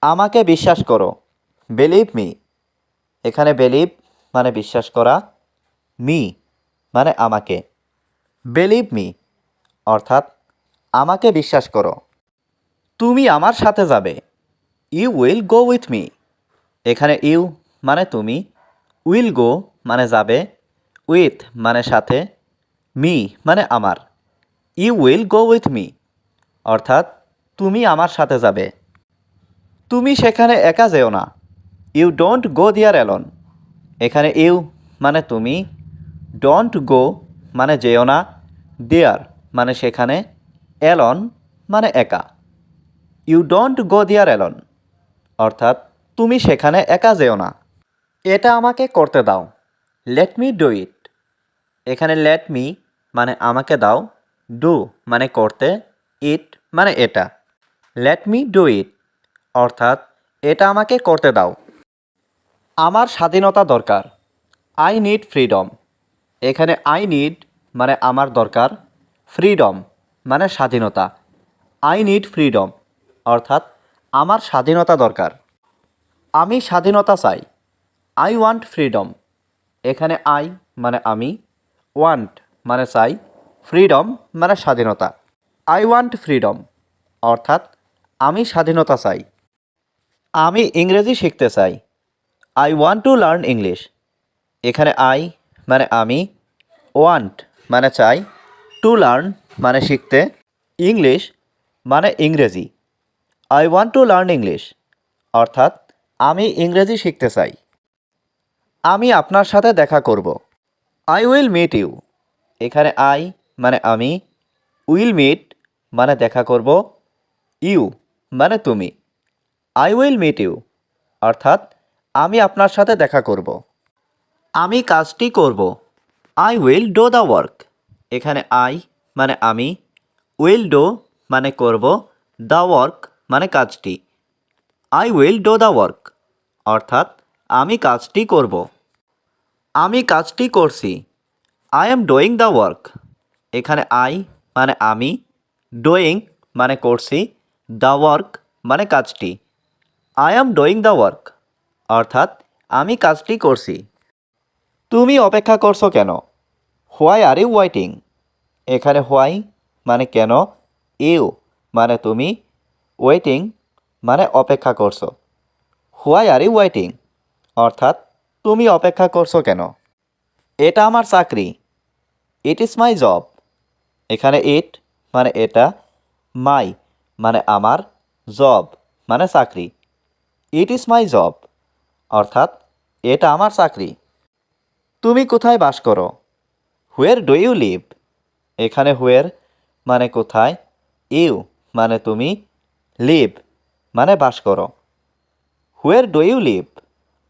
আমাকে বিশ্বাস করো। Believe me. এখানে বিলিভ মানে বিশ্বাস করা, মি মানে আমাকে। বিলিভ মি অর্থাৎ আমাকে বিশ্বাস করো। তুমি আমার সাথে যাবে। You will go with me. এখানে ইউ মানে তুমি, উইল গো মানে যাবে, উইথ মানে সাথে, মি মানে আমার। You will go with me অর্থাৎ তুমি আমার সাথে যাবে। তুমি সেখানে একা যেও না। You don't go there alone. এখানে ইউ মানে তুমি, ডোন্ট গো মানে যেও না, দেয়ার মানে সেখানে, অ্যালন মানে একা। You don't go there alone অর্থাৎ তুমি সেখানে একা যেও না। এটা আমাকে করতে দাও। Let me do it. এখানে লেট মি মানে আমাকে দাও, ডু মানে করতে, ইট মানে এটা। লেট মি ডু ইট অর্থাৎ এটা আমাকে করতে দাও। আমার স্বাধীনতা দরকার। I need freedom. এখানে আই নিড মানে আমার দরকার, ফ্রিডম মানে স্বাধীনতা। আই নিড ফ্রিডম অর্থাৎ আমার স্বাধীনতা দরকার। আমি স্বাধীনতা চাই। I want freedom. এখানে আই মানে আমি, ওয়ান্ট মানে চাই, ফ্রিডম মানে স্বাধীনতা। আই ওয়ান্ট ফ্রিডম অর্থাৎ আমি স্বাধীনতা চাই। আমি ইংরেজি শিখতে চাই। I want to learn English. এখানে আই মানে আমি, ওয়ান্ট মানে চাই, টু লার্ন মানে শিখতে, ইংলিশ মানে ইংরেজি। I want to learn English অর্থাৎ আমি ইংরেজি শিখতে চাই। আমি আপনার সাথে দেখা করব। I will meet you. এখানে আই মানে আমি, উইল মিট মানে দেখা করব, ইউ মানে তুমি। আই উইল মিট ইউ অর্থাৎ আমি আপনার সাথে দেখা করব। আমি কাজটি করব। I will do the work. এখানে আই মানে আমি, উইল ডু মানে করব, দ্য ওয়ার্ক মানে কাজটি। I will do the work অর্থাৎ আমি কাজটি করব। আমি কাজটি করছি। I am doing the work. এখানে আই মানে আমি, ডুইং মানে করছি, দ্য ওয়ার্ক মানে কাজটি। I am doing the work অর্থাৎ আমি কাজটি করছি। তুমি অপেক্ষা করছো কেন? Why are you waiting. এখানে হোয়াই মানে কেন, ইউ মানে তুমি, ওয়েটিং মানে অপেক্ষা করছো। হোয়াই আর ইউ ওয়েটিং অর্থাৎ তুমি অপেক্ষা করছো কেন? এটা আমার চাকরি। It is my job. এখানে ইট মানে এটা, মাই মানে আমার, জব মানে চাকরি। ইট ইজ মাই জব অর্থাৎ এটা আমার চাকরি। তুমি কোথায় বাস করো? হুয়ের ডু ইউ লিভ। এখানে হুয়ের মানে কোথায়, ইউ মানে তুমি, লিভ মানে বাস করো। হুয়ের ডু ইউ লিভ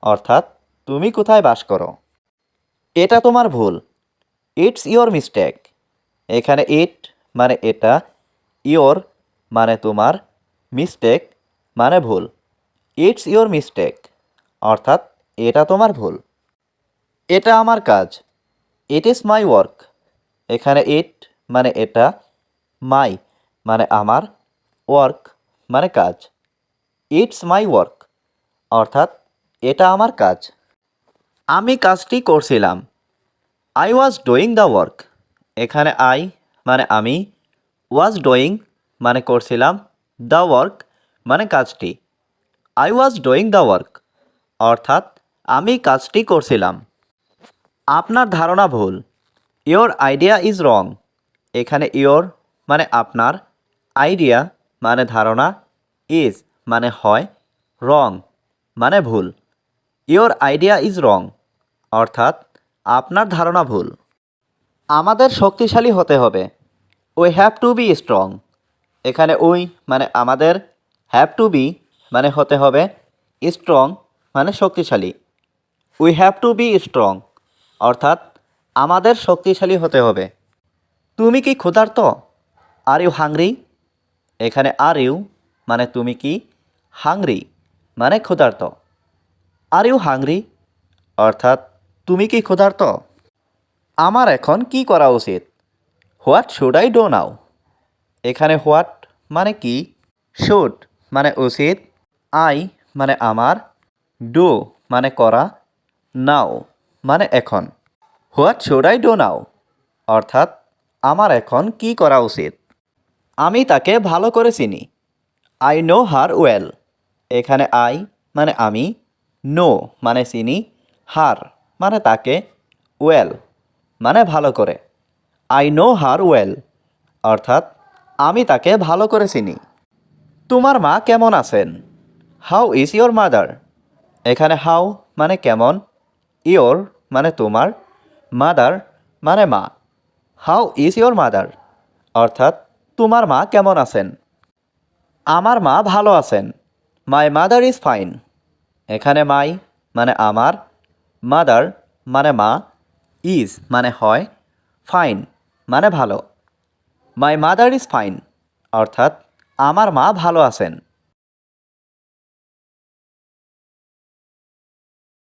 অর্থাৎ তুমি কোথায় বাস করো? এটা তোমার ভুল। It's your mistake. এখানে ইট মানে এটা, ইয়োর মানে তোমার, মিস্টেক মানে ভুল। ইটস ইয়োর মিস্টেক অর্থাৎ এটা তোমার ভুল। এটা আমার কাজ। It is my work. এখানে ইট মানে এটা, মাই মানে আমার, ওয়ার্ক মানে কাজ। ইটস মাই ওয়ার্ক অর্থাৎ এটা আমার কাজ। আমি কাজটি করছিলাম। I was doing the work. এখানে আই মানে আমি, ওয়াজ ডুইং মানে করছিলাম, দ্য ওয়ার্ক মানে কাজটি। I was doing the work অর্থাৎ আমি কাজটি করছিলাম। আপনার ধারণা ভুল। Your idea is wrong. এখানে ইয়োর মানে আপনার, আইডিয়া মানে ধারণা, ইজ মানে হয়, রং মানে ভুল। ইয়োর আইডিয়া ইজ রং অর্থাৎ আপনার ধারণা ভুল। আমাদের শক্তিশালী হতে হবে। We have to be strong. এখানে উই মানে আমাদের, হ্যাভ টু বি মানে হতে হবে, স্ট্রং মানে শক্তিশালী। We have to be strong অর্থাৎ আমাদের শক্তিশালী হতে হবে। তুমি কি ক্ষুধার্ত? Are you hungry. এখানে আর ইউ মানে তুমি কি, হাংরি মানে ক্ষুধার্ত। আর ইউ হাংরি অর্থাৎ তুমি কি ক্ষুধার্ত? আমার এখন কি করা উচিত? What should I do now. এখানে হোয়াট মানে কি, শুড মানে উচিত, আই মানে আমার, ডু মানে করা, নাও মানে এখন। What should I do now? অর্থাৎ আমার এখন কি করা উচিত? আমি তাকে ভালো করে চিনি। I know her well. এখানে আই মানে আমি, নো মানে চিনি, হার মানে তাকে, ওয়েল মানে ভালো করে। আই নো হার ওয়েল অর্থাৎ আমি তাকে ভালো করে চিনি। তোমার মা কেমন আছেন? How is your mother? এখানে হাউ মানে কেমন, ইয়োর মানে তোমার, মাদার মানে মা। হাউ ইজ ইয়োর মাদার অর্থাৎ তোমার মা কেমন আছেন? আমার মা ভালো আছেন। My mother is fine. এখানে মাই মানে আমার, মাদার মানে মা, ইজ মানে হয়, ফাইন মানে ভালো। মাই মাদার ইজ ফাইন অর্থাৎ আমার মা ভালো আছেন।